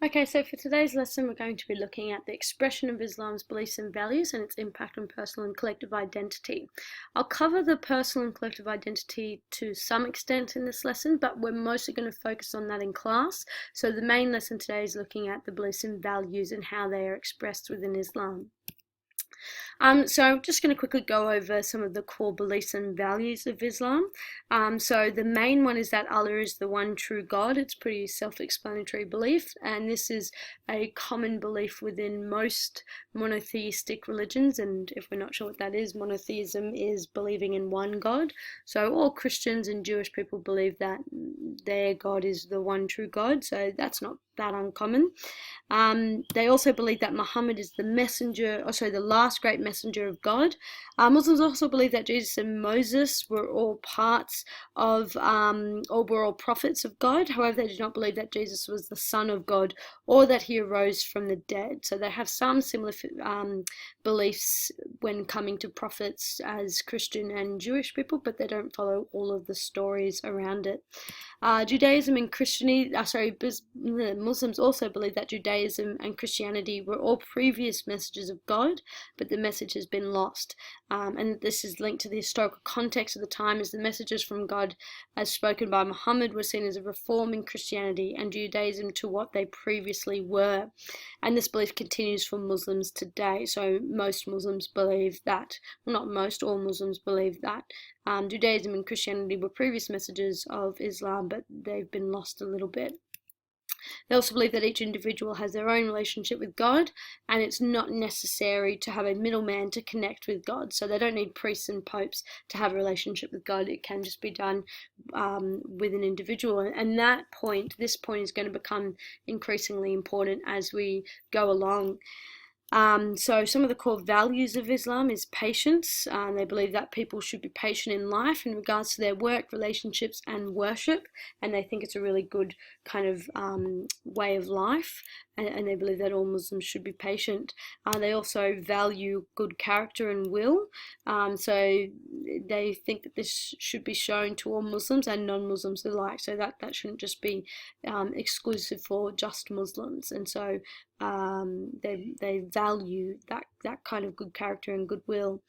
Okay, so for today's lesson, we're going to be looking at the expression of Islam's beliefs and values and its impact on personal and collective identity. I'll cover the personal and collective identity to some extent in this lesson, but we're mostly going to focus on that in class. So the main lesson today is looking at the beliefs and values and how they are expressed within Islam. So I'm just going to quickly go over some of the core beliefs and values of Islam. So the main one is that Allah is the one true God. It's pretty self-explanatory belief, and this is a common belief within most monotheistic religions. And if we're not sure what that is, monotheism is believing in one God. So all Christians and Jewish people believe that their God is the one true God. So that's not that uncommon. They also believe that Muhammad is the messenger, the last great messenger of God. Muslims also believe that Jesus and Moses were all parts of, or were all prophets of God. However, they do not believe that Jesus was the Son of God or that he arose from the dead. So they have some similar beliefs when coming to prophets as Christian and Jewish people, but they don't follow all of the stories around it. Judaism and Christianity, Muslims also believe that Judaism and Christianity were all previous messages of God, but the message has been lost. And this is linked to the historical context of the time, as the messages from God as spoken by Muhammad were seen as a reform in Christianity and Judaism to what they previously were. And this belief continues for Muslims today. So most Muslims believe that, well, not most, all Muslims believe that Judaism and Christianity were previous messages of Islam, but they've been lost a little bit. They also believe that each individual has their own relationship with God, and it's not necessary to have a middleman to connect with God. So they don't need priests and popes to have a relationship with God. It can just be done with an individual. And this point is going to become increasingly important as we go along. So some of the core values of Islam is patience. They believe that people should be patient in life in regards to their work, relationships, and worship, and they think it's a really good kind of way of life, and they believe that all Muslims should be patient. They also value good character and will, so they think that this should be shown to all Muslims and non-Muslims alike, so that shouldn't just be exclusive for just Muslims. And so they value that kind of good character and goodwill.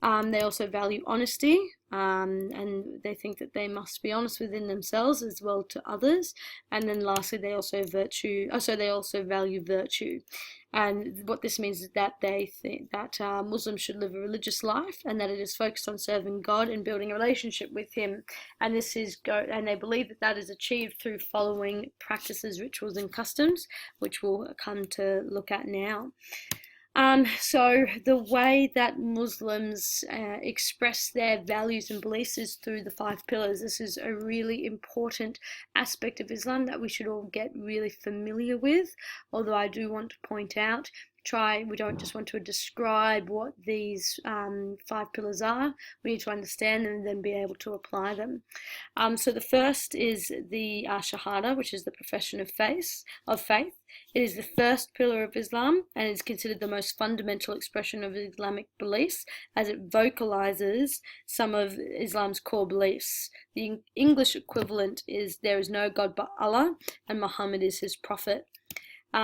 They also value honesty, and they think that they must be honest within themselves as well to others. And then lastly, they also value virtue. And what this means is that they think that Muslims should live a religious life, and that it is focused on serving God and building a relationship with Him. And they believe that that is achieved through following practices, rituals, and customs, which we'll come to look at now. So the way that Muslims express their values and beliefs is through the 5 pillars. This is a really important aspect of Islam that we should all get really familiar with, although I do want to point out, we don't just want to describe what these 5 pillars are. We need to understand them and then be able to apply them. So the first is the Shahada, which is the profession of faith. It is the first pillar of Islam and is considered the most fundamental expression of Islamic beliefs, as it vocalizes some of Islam's core beliefs. The English equivalent is "There is no God but Allah, and Muhammad is his prophet."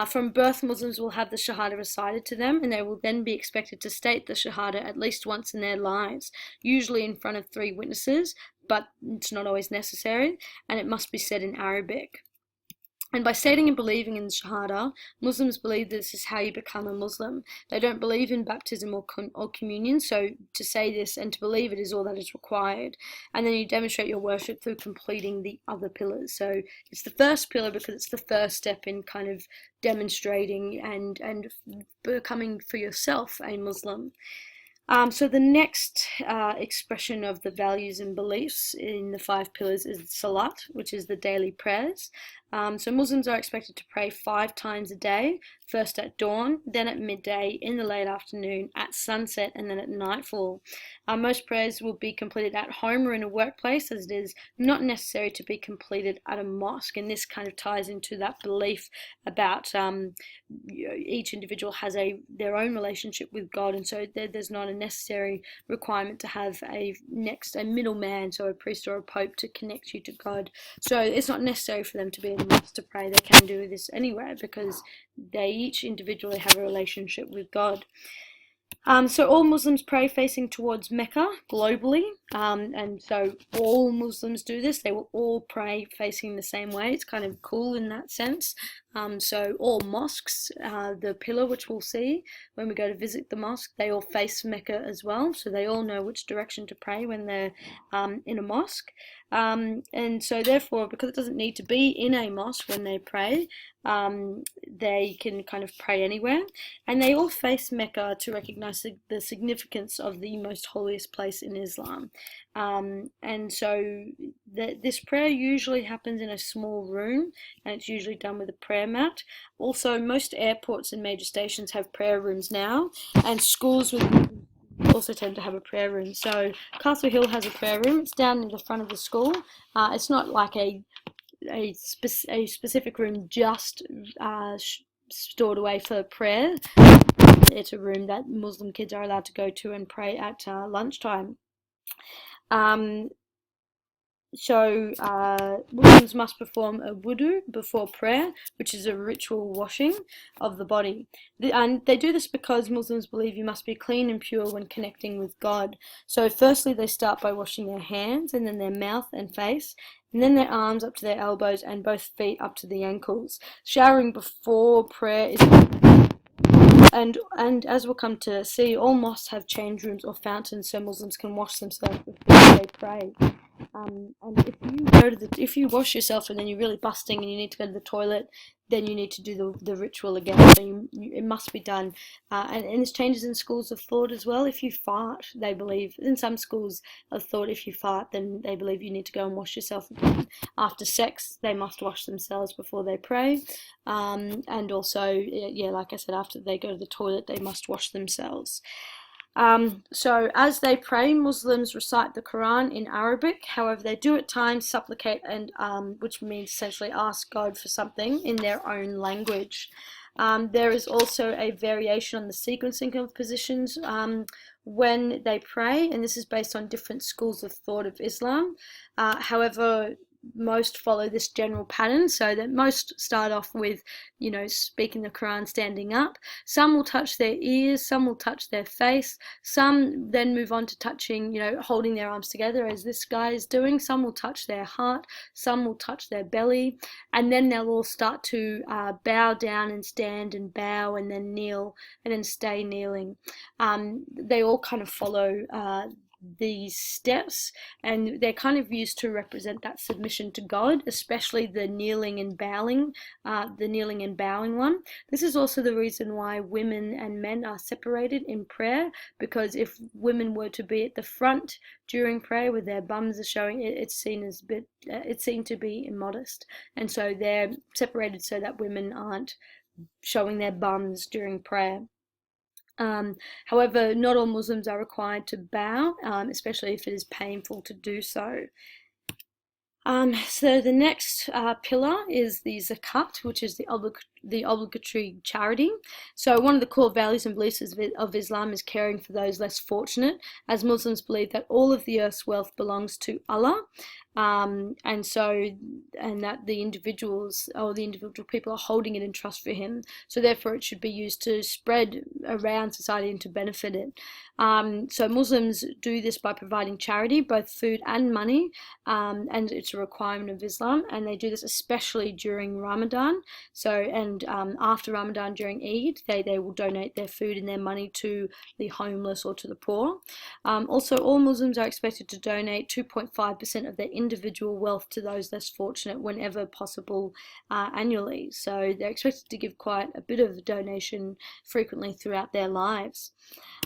From birth, Muslims will have the Shahada recited to them, and they will then be expected to state the Shahada at least once in their lives, usually in front of 3 witnesses, but it's not always necessary, and it must be said in Arabic. And by stating and believing in the Shahada, Muslims believe this is how you become a Muslim. They don't believe in baptism or communion, so to say this and to believe it is all that is required. And then you demonstrate your worship through completing the other pillars. So it's the first pillar because it's the first step in kind of demonstrating and becoming for yourself a Muslim. So the next expression of the values and beliefs in the 5 pillars is Salat, which is the daily prayers. So Muslims are expected to pray 5 times a day, first at dawn, then at midday, in the late afternoon, at sunset, and then at nightfall. Most prayers will be completed at home or in a workplace, as it is not necessary to be completed at a mosque. And this kind of ties into that belief about each individual has their own relationship with God, and so there's not a necessary requirement to have a middleman, so a priest or a pope, to connect you to God. So it's not necessary for them to be a must to pray. They can do this anywhere because they each individually have a relationship with God. So all Muslims pray facing towards Mecca globally, and so all Muslims do this. They will all pray facing the same way. It's kind of cool in that sense. So all mosques, the pillar which we'll see when we go to visit the mosque, they all face Mecca as well. So they all know which direction to pray when they're in a mosque. And so therefore, because it doesn't need to be in a mosque when they pray, they can kind of pray anywhere. And they all face Mecca to recognize the significance of the most holiest place in Islam. And so this prayer usually happens in a small room, and it's usually done with a prayer mat. Also, most airports and major stations have prayer rooms now, and schools also tend to have a prayer room. So Castle Hill has a prayer room. It's down near the front of the school. It's not like a specific room just stored away for prayer. It's a room that Muslim kids are allowed to go to and pray at lunchtime. So Muslims must perform a wudu before prayer, which is a ritual washing of the body. And they do this because Muslims believe you must be clean and pure when connecting with God. So firstly, they start by washing their hands, and then their mouth and face, and then their arms up to their elbows and both feet up to the ankles. Showering before prayer is... And as we'll come to see, all mosques have change rooms or fountains so Muslims can wash themselves before they pray. And if you wash yourself and then you're really busting and you need to go to the toilet, then you need to do the ritual again. So it must be done. And this changes in schools of thought as well. If you fart, they believe, in some schools of thought, if you fart, then they believe you need to go and wash yourself again. After sex, they must wash themselves before they pray. And also, yeah, like I said, after they go to the toilet, they must wash themselves. So as they pray, Muslims recite the Quran in Arabic. However, they do at times supplicate, and which means essentially ask God for something in their own language. There is also a variation on the sequencing of positions when they pray, and this is based on different schools of thought of Islam. However, most follow this general pattern, so that most start off with, speaking the Quran standing up. Some will touch their ears, some will touch their face, some then move on to touching, holding their arms together as this guy is doing. Some will touch their heart, some will touch their belly, and then they'll all start to bow down and stand and bow and then kneel and then stay kneeling. They all kind of follow these steps, and they're kind of used to represent that submission to God, especially the kneeling and bowing one. This is also the reason why women and men are separated in prayer, because if women were to be at the front during prayer with their bums are showing, it's seen to be immodest, and so they're separated so that women aren't showing their bums during prayer. However, not all Muslims are required to bow, especially if it is painful to do so. So the next pillar is the zakat, which is the obligatory charity. So one of the core values and beliefs of Islam is caring for those less fortunate, as Muslims believe that all of the earth's wealth belongs to Allah. And that the individual people are holding it in trust for him, so therefore it should be used to spread around society and to benefit it. So Muslims do this by providing charity, both food and money, and it's a requirement of Islam, and they do this especially during Ramadan. And after Ramadan, during Eid, they will donate their food and their money to the homeless or to the poor. Also, all Muslims are expected to donate 2.5% of their individual wealth to those less fortunate whenever possible annually. So they're expected to give quite a bit of donation frequently throughout their lives.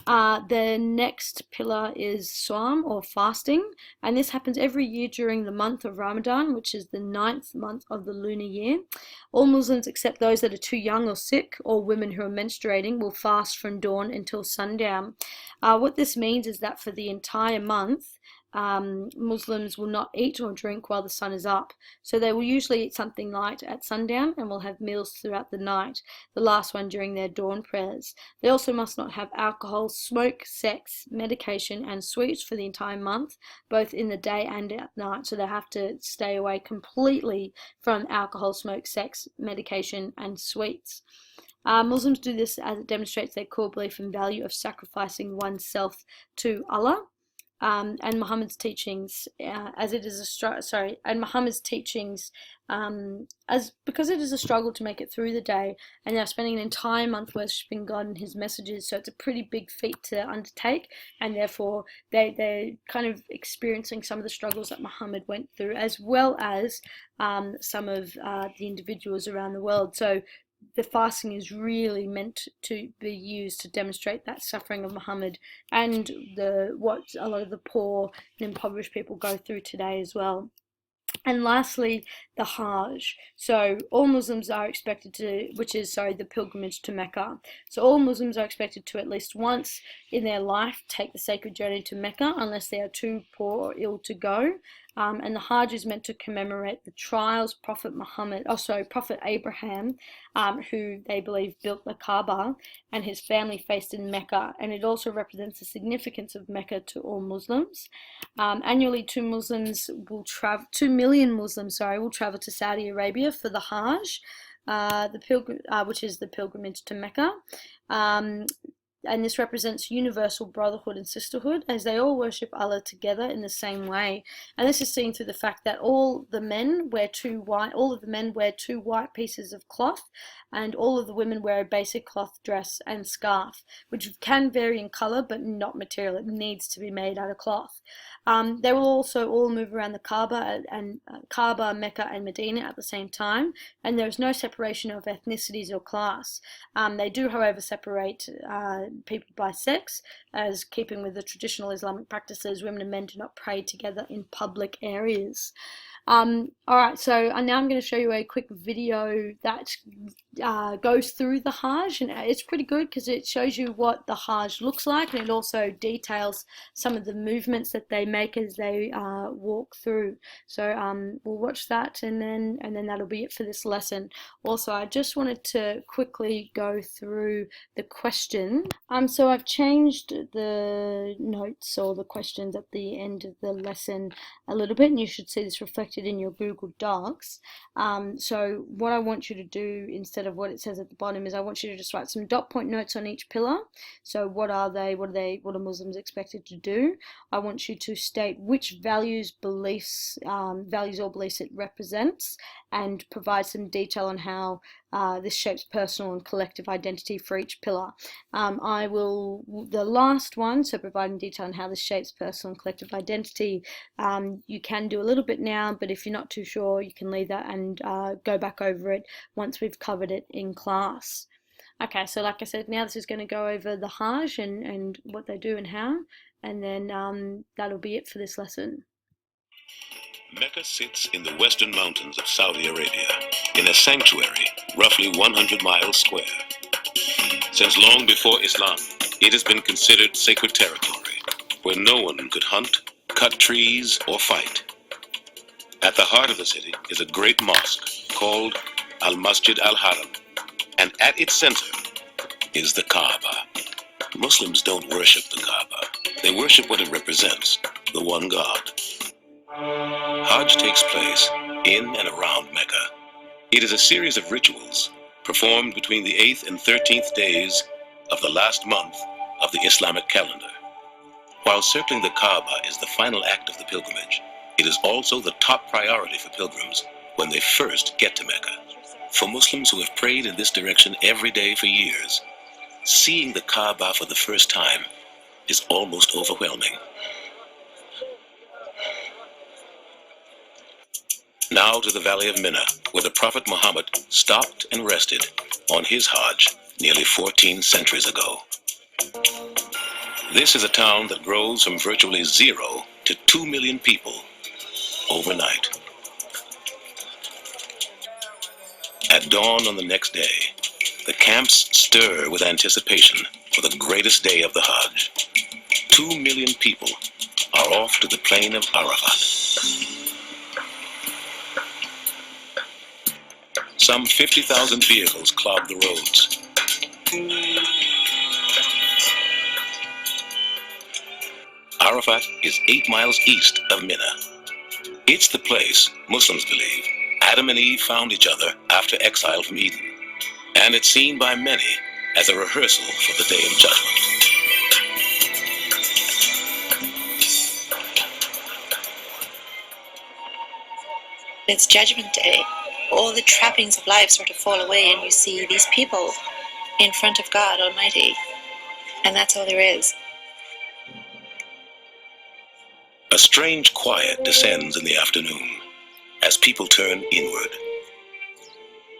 The next pillar is Sawm, or fasting, and this happens every year during the month of Ramadan, which is the 9th month of the lunar year. All Muslims except those that are too young or sick, or women who are menstruating, will fast from dawn until sundown. What this means is that for the entire month, Muslims will not eat or drink while the sun is up. So they will usually eat something light at sundown and will have meals throughout the night, the last one during their dawn prayers. They also must not have alcohol, smoke, sex, medication, and sweets for the entire month, both in the day and at night. So they have to stay away completely from alcohol, smoke, sex, medication, and sweets. Muslims do this as it demonstrates their core belief and value of sacrificing oneself to Allah. And Muhammad's teachings, because it is a struggle to make it through the day, and they're spending an entire month worshipping God and His messages, so it's a pretty big feat to undertake, and therefore they're kind of experiencing some of the struggles that Muhammad went through, as well as some of the individuals around the world. So the fasting is really meant to be used to demonstrate that suffering of Muhammad and what a lot of the poor and impoverished people go through today as well. And lastly, the Hajj. So all Muslims are expected to, the pilgrimage to Mecca. So all Muslims are expected to at least once in their life take the sacred journey to Mecca, unless they are too poor or ill to go. And the Hajj is meant to commemorate the trials Prophet Abraham, who they believe built the Kaaba, and his family faced in Mecca. And it also represents the significance of Mecca to all Muslims. Annually, 2 million Muslims will travel to Saudi Arabia for the Hajj, which is the pilgrimage to Mecca. And this represents universal brotherhood and sisterhood, as they all worship Allah together in the same way. And this is seen through the fact that all of the men wear 2 white pieces of cloth, and all of the women wear a basic cloth dress and scarf, which can vary in color but not material. It needs to be made out of cloth. They will also all move around the Kaaba, Mecca, and Medina at the same time, and there is no separation of ethnicities or class. They do, however, separate people by sex, as keeping with the traditional Islamic practices, women and men do not pray together in public areas. Alright, so now I'm going to show you a quick video that goes through the Hajj, and it's pretty good because it shows you what the Hajj looks like, and it also details some of the movements that they make as they walk through. So we'll watch that, and then that'll be it for this lesson. Also, I just wanted to quickly go through the question. So I've changed the notes or the questions at the end of the lesson a little bit, and you should see this reflected in your Google Docs. So what I want you to do instead of what it says at the bottom is I want you to just write some dot point notes on each pillar. So what are they? What are Muslims expected to do? I want you to state which values or beliefs it represents, and provide some detail on how this shapes personal and collective identity for each pillar. The last one, so providing detail on how this shapes personal and collective identity, you can do a little bit now, but if you're not too sure, you can leave that and go back over it once we've covered it in class. Okay, so like I said, now this is going to go over the Hajj and what they do and how, and then that'll be it for this lesson. Mecca sits in the western mountains of Saudi Arabia, in a sanctuary roughly 100 miles square. Since long before Islam, it has been considered sacred territory, where no one could hunt, cut trees, or fight. At the heart of the city is a great mosque called Al-Masjid Al-Haram, and at its center is the Kaaba. Muslims don't worship the Kaaba. They worship what it represents, the one God. Hajj takes place in and around Mecca. It is a series of rituals performed between the 8th and 13th days of the last month of the Islamic calendar. While circling the Kaaba is the final act of the pilgrimage, it is also the top priority for pilgrims when they first get to Mecca. For Muslims who have prayed in this direction every day for years, seeing the Kaaba for the first time is almost overwhelming. Now to the Valley of Mina, where the Prophet Muhammad stopped and rested on his Hajj nearly 14 centuries ago. This is a town that grows from virtually 0 to 2 million people overnight. At dawn on the next day, the camps stir with anticipation for the greatest day of the Hajj. 2 million people are are off to the plain of Arafat. Some 50,000 vehicles clog the roads. Arafat is 8 miles east of Mina. It's the place, Muslims believe, Adam and Eve found each other after exile from Eden. And it's seen by many as a rehearsal for the Day of Judgment. It's Judgment Day. All the trappings of life sort of fall away, and you see these people in front of God Almighty. And that's all there is. A strange quiet descends in the afternoon as people turn inward.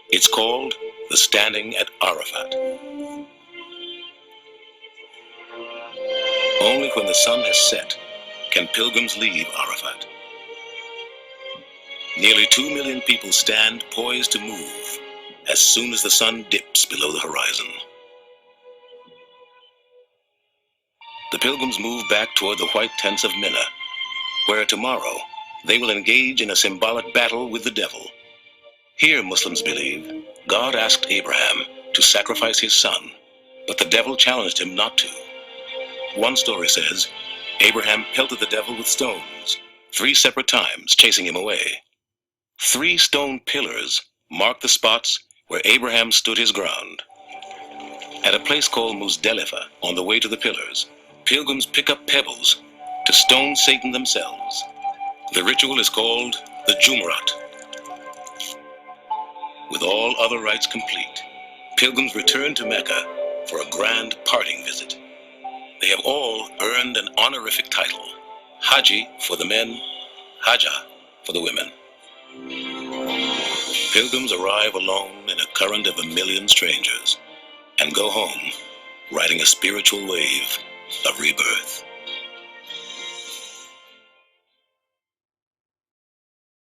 It's called the Standing at Arafat. Only when the sun has set can pilgrims leave Arafat. Nearly 2 million people stand poised to move as soon as the sun dips below the horizon. The pilgrims move back toward the white tents of Mina, where tomorrow they will engage in a symbolic battle with the devil. Here, Muslims believe, God asked Abraham to sacrifice his son, but the devil challenged him not to. One story says, Abraham pelted the devil with stones 3 separate times, chasing him away. 3 stone pillars mark the spots where Abraham stood his ground. At a place called Muzdalifa, on the way to the pillars, pilgrims pick up pebbles to stone Satan themselves. The ritual is called the Jumurat. With all other rites complete, pilgrims return to Mecca for a grand parting visit. They have all earned an honorific title, Haji for the men, Hajjah for the women. Pilgrims arrive alone in a current of 1 million strangers and go home riding a spiritual wave of rebirth.